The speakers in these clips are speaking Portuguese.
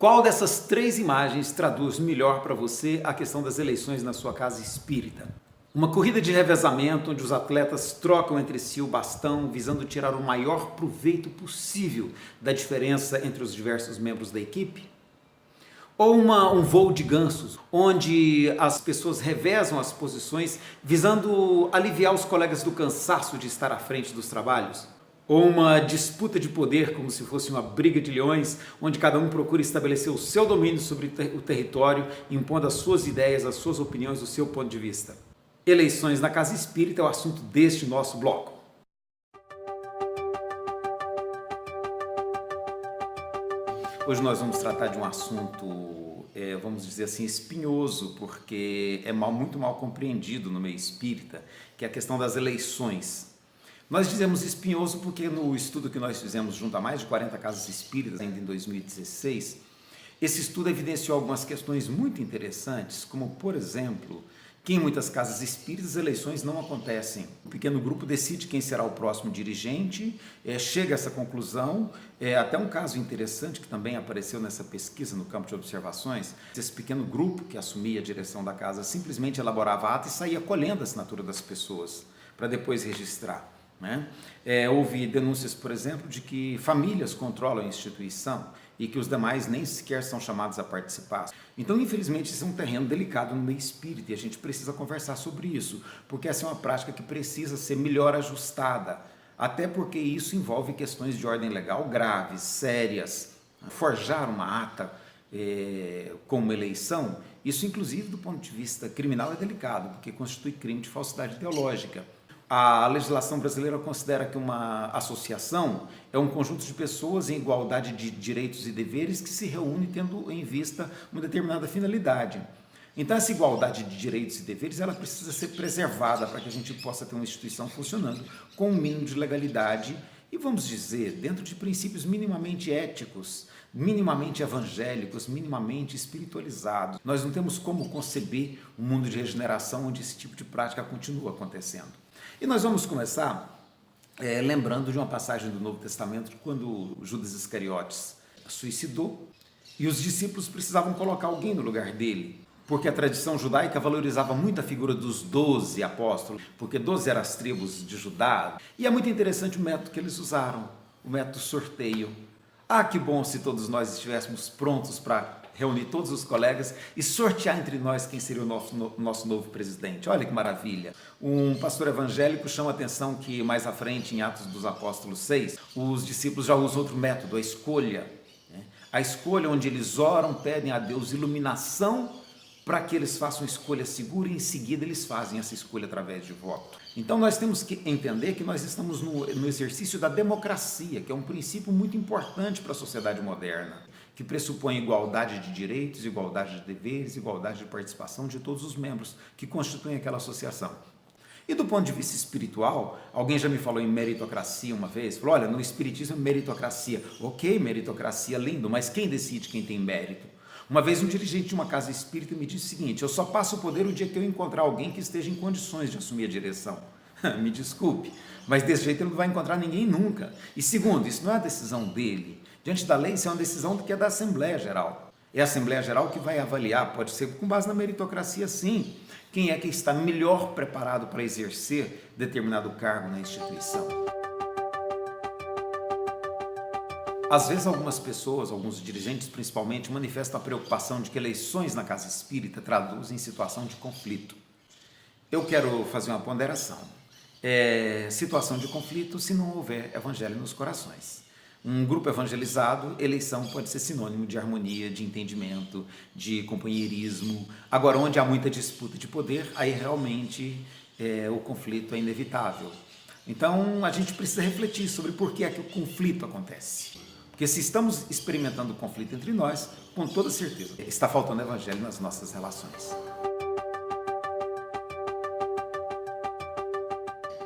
Qual dessas três imagens traduz melhor para você a questão das eleições na sua casa espírita? Uma corrida de revezamento onde os atletas trocam entre si o bastão visando tirar o maior proveito possível da diferença entre os diversos membros da equipe? Ou um voo de gansos, onde as pessoas revezam as posições visando aliviar os colegas do cansaço de estar à frente dos trabalhos? Ou uma disputa de poder como se fosse uma briga de leões, onde cada um procura estabelecer o seu domínio sobre o território, impondo as suas ideias, as suas opiniões, o seu ponto de vista? Eleições na casa espírita é o assunto deste nosso bloco. Hoje nós vamos tratar de um assunto, vamos dizer assim, espinhoso, porque é muito mal compreendido no meio espírita, que é a questão das eleições. Nós dizemos espinhoso porque no estudo que nós fizemos junto a mais de 40 casas espíritas, ainda em 2016, esse estudo evidenciou algumas questões muito interessantes, como, por exemplo, que em muitas casas espíritas eleições não acontecem. Um pequeno grupo decide quem será o próximo dirigente, chega a essa conclusão. Até um caso interessante que também apareceu nessa pesquisa no campo de observações, esse pequeno grupo que assumia a direção da casa simplesmente elaborava a ata e saía colhendo a assinatura das pessoas, para depois registrar. Houve denúncias, por exemplo, de que famílias controlam a instituição e que os demais nem sequer são chamados a participar. Então, infelizmente, isso é um terreno delicado no meio espírita e a gente precisa conversar sobre isso, porque essa é uma prática que precisa ser melhor ajustada, até porque isso envolve questões de ordem legal graves, sérias. Forjar uma ata com uma eleição, isso inclusive do ponto de vista criminal é delicado, porque constitui crime de falsidade ideológica. A legislação brasileira considera que uma associação é um conjunto de pessoas em igualdade de direitos e deveres que se reúne tendo em vista uma determinada finalidade. Então essa igualdade de direitos e deveres ela precisa ser preservada para que a gente possa ter uma instituição funcionando com um mínimo de legalidade e, vamos dizer, dentro de princípios minimamente éticos, minimamente evangélicos, minimamente espiritualizados. Nós não temos como conceber um mundo de regeneração onde esse tipo de prática continua acontecendo. E nós vamos começar lembrando de uma passagem do Novo Testamento, quando Judas Iscariotes suicidou e os discípulos precisavam colocar alguém no lugar dele, porque a tradição judaica valorizava muito a figura dos 12 apóstolos, porque 12 eram as tribos de Judá. E é muito interessante o método que eles usaram, o método sorteio. Ah, que bom se todos nós estivéssemos prontos para reunir todos os colegas e sortear entre nós quem seria o nosso novo presidente. Olha que maravilha! Um pastor evangélico chama a atenção que mais à frente, em Atos dos Apóstolos 6, os discípulos já usam outro método, a escolha. A escolha onde eles oram, pedem a Deus iluminação para que eles façam escolha segura e em seguida eles fazem essa escolha através de voto. Então nós temos que entender que nós estamos no exercício da democracia, que é um princípio muito importante para a sociedade moderna, que pressupõe igualdade de direitos, igualdade de deveres, igualdade de participação de todos os membros que constituem aquela associação. E do ponto de vista espiritual, alguém já me falou em meritocracia uma vez, falou, olha, no espiritismo é meritocracia. Ok, meritocracia, lindo, mas quem decide quem tem mérito? Uma vez um dirigente de uma casa espírita me disse o seguinte, eu só passo o poder o dia que eu encontrar alguém que esteja em condições de assumir a direção. Me desculpe, mas desse jeito ele não vai encontrar ninguém nunca. E segundo, isso não é a decisão dele. Diante da lei, isso é uma decisão que é da Assembleia Geral. É a Assembleia Geral que vai avaliar, pode ser com base na meritocracia sim, quem é que está melhor preparado para exercer determinado cargo na instituição. Às vezes algumas pessoas, alguns dirigentes principalmente, manifestam a preocupação de que eleições na casa espírita traduzem situação de conflito. Eu quero fazer uma ponderação. Situação de conflito se não houver evangelho nos corações. Um grupo evangelizado, eleição pode ser sinônimo de harmonia, de entendimento, de companheirismo. Agora, onde há muita disputa de poder, aí realmente o conflito é inevitável. Então, a gente precisa refletir sobre por que é que o conflito acontece. Porque se estamos experimentando conflito entre nós, com toda certeza, está faltando evangelho nas nossas relações.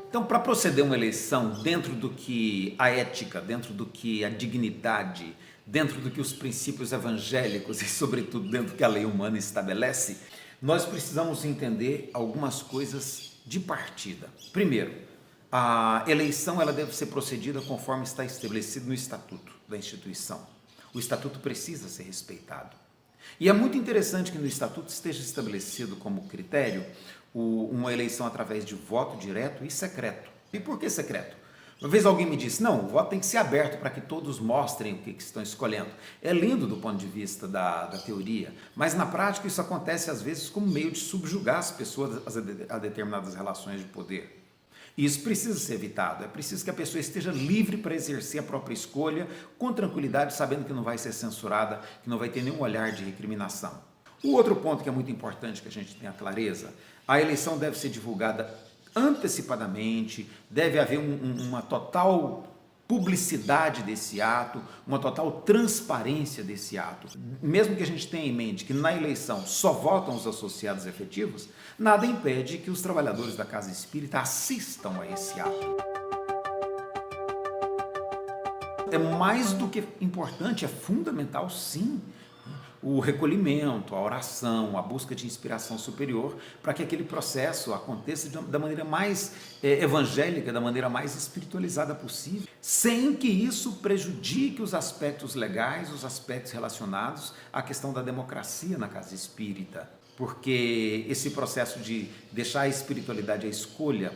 Então, para proceder uma eleição dentro do que a ética, dentro do que a dignidade, dentro do que os princípios evangélicos e, sobretudo, dentro do que a lei humana estabelece, nós precisamos entender algumas coisas de partida. Primeiro, a eleição ela deve ser procedida conforme está estabelecido no estatuto da instituição. O estatuto precisa ser respeitado. E é muito interessante que no estatuto esteja estabelecido como critério uma eleição através de voto direto e secreto. E por que secreto? Uma vez alguém me disse, não, o voto tem que ser aberto para que todos mostrem o que estão escolhendo. É lindo do ponto de vista da teoria, mas na prática isso acontece às vezes como meio de subjugar as pessoas a determinadas relações de poder. E isso precisa ser evitado, é preciso que a pessoa esteja livre para exercer a própria escolha, com tranquilidade, sabendo que não vai ser censurada, que não vai ter nenhum olhar de recriminação. O outro ponto que é muito importante que a gente tenha clareza, a eleição deve ser divulgada antecipadamente, deve haver uma total publicidade desse ato, uma total transparência desse ato. Mesmo que a gente tenha em mente que na eleição só votam os associados efetivos, nada impede que os trabalhadores da Casa Espírita assistam a esse ato. É mais do que importante, é fundamental sim, o recolhimento, a oração, a busca de inspiração superior, para que aquele processo aconteça da maneira mais evangélica, da maneira mais espiritualizada possível, sem que isso prejudique os aspectos legais, os aspectos relacionados à questão da democracia na Casa Espírita. Porque esse processo de deixar a espiritualidade à escolha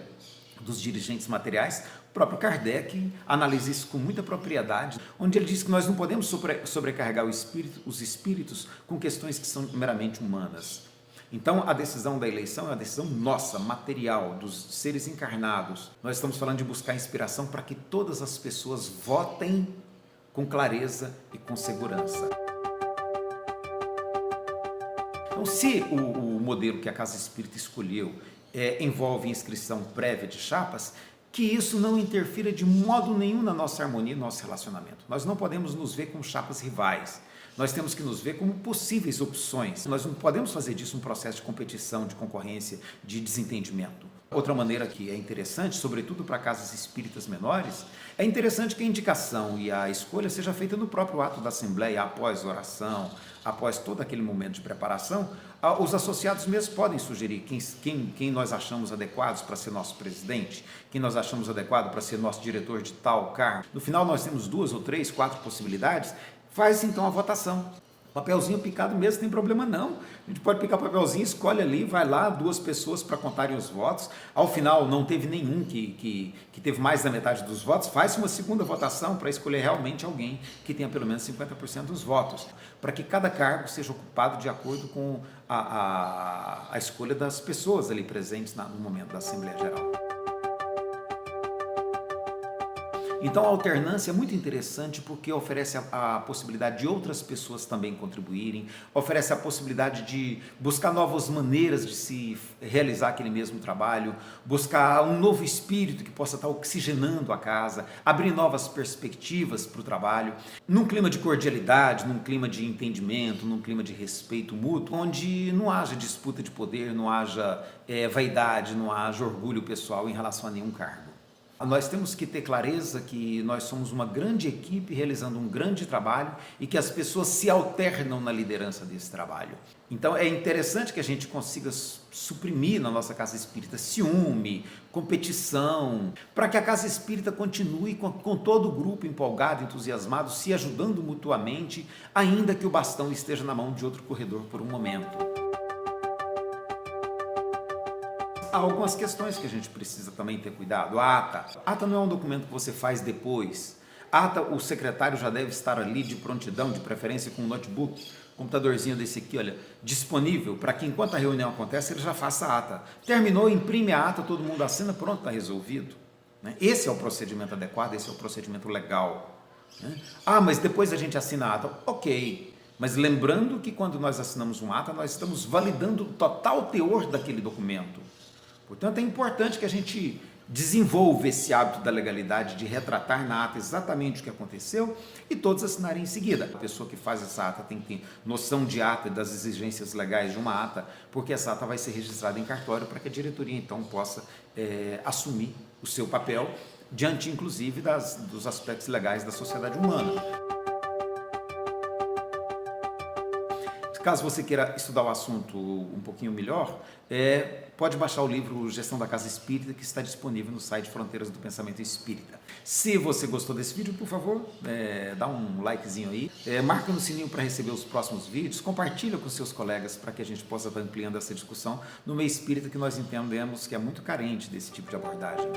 dos dirigentes materiais, o próprio Kardec analisa isso com muita propriedade, onde ele diz que nós não podemos sobrecarregar os espíritos com questões que são meramente humanas. Então, a decisão da eleição é uma decisão nossa, material, dos seres encarnados. Nós estamos falando de buscar inspiração para que todas as pessoas votem com clareza e com segurança. Então, se o modelo que a Casa Espírita escolheu envolve inscrição prévia de chapas, que isso não interfira de modo nenhum na nossa harmonia, no nosso relacionamento. Nós não podemos nos ver como chapas rivais, nós temos que nos ver como possíveis opções. Nós não podemos fazer disso um processo de competição, de concorrência, de desentendimento. Outra maneira que é interessante, sobretudo para casas espíritas menores, é interessante que a indicação e a escolha seja feita no próprio ato da Assembleia, após oração, após todo aquele momento de preparação. Os associados mesmos podem sugerir quem nós achamos adequados para ser nosso presidente, quem nós achamos adequado para ser nosso diretor de tal cargo. No final nós temos 2 ou 3, 4 possibilidades, faz então a votação. Papelzinho picado mesmo, não tem problema não. A gente pode picar papelzinho, escolhe ali, vai lá, 2 pessoas para contarem os votos. Ao final não teve nenhum que teve mais da metade dos votos, faz uma segunda votação para escolher realmente alguém que tenha pelo menos 50% dos votos, para que cada cargo seja ocupado de acordo com a escolha das pessoas ali presentes no momento da Assembleia Geral. Então a alternância é muito interessante porque oferece a possibilidade de outras pessoas também contribuírem, oferece a possibilidade de buscar novas maneiras de se realizar aquele mesmo trabalho, buscar um novo espírito que possa estar oxigenando a casa, abrir novas perspectivas para o trabalho, num clima de cordialidade, num clima de entendimento, num clima de respeito mútuo, onde não haja disputa de poder, não haja vaidade, não haja orgulho pessoal em relação a nenhum cargo. Nós temos que ter clareza que nós somos uma grande equipe realizando um grande trabalho e que as pessoas se alternam na liderança desse trabalho. Então é interessante que a gente consiga suprimir na nossa Casa Espírita ciúme, competição, para que a Casa Espírita continue com todo o grupo empolgado, entusiasmado, se ajudando mutuamente, ainda que o bastão esteja na mão de outro corredor por um momento. Há algumas questões que a gente precisa também ter cuidado. A ata. A ata não é um documento que você faz depois. A ata, o secretário já deve estar ali de prontidão, de preferência com um notebook, computadorzinho desse aqui, olha, disponível para que enquanto a reunião acontece, ele já faça a ata. Terminou, imprime a ata, todo mundo assina, pronto, está resolvido. Esse é o procedimento adequado, esse é o procedimento legal. Ah, mas depois a gente assina a ata. Ok, mas lembrando que quando nós assinamos uma ata, nós estamos validando o total teor daquele documento. Portanto, é importante que a gente desenvolva esse hábito da legalidade de retratar na ata exatamente o que aconteceu e todos assinarem em seguida. A pessoa que faz essa ata tem que ter noção de ata e das exigências legais de uma ata, porque essa ata vai ser registrada em cartório para que a diretoria então possa assumir o seu papel diante inclusive dos aspectos legais da sociedade humana. Caso você queira estudar o assunto um pouquinho melhor, pode baixar o livro Gestão da Casa Espírita, que está disponível no site Fronteiras do Pensamento Espírita. Se você gostou desse vídeo, por favor, dá um likezinho aí, marca no sininho para receber os próximos vídeos, compartilha com seus colegas para que a gente possa estar ampliando essa discussão no meio espírita, que nós entendemos que é muito carente desse tipo de abordagem.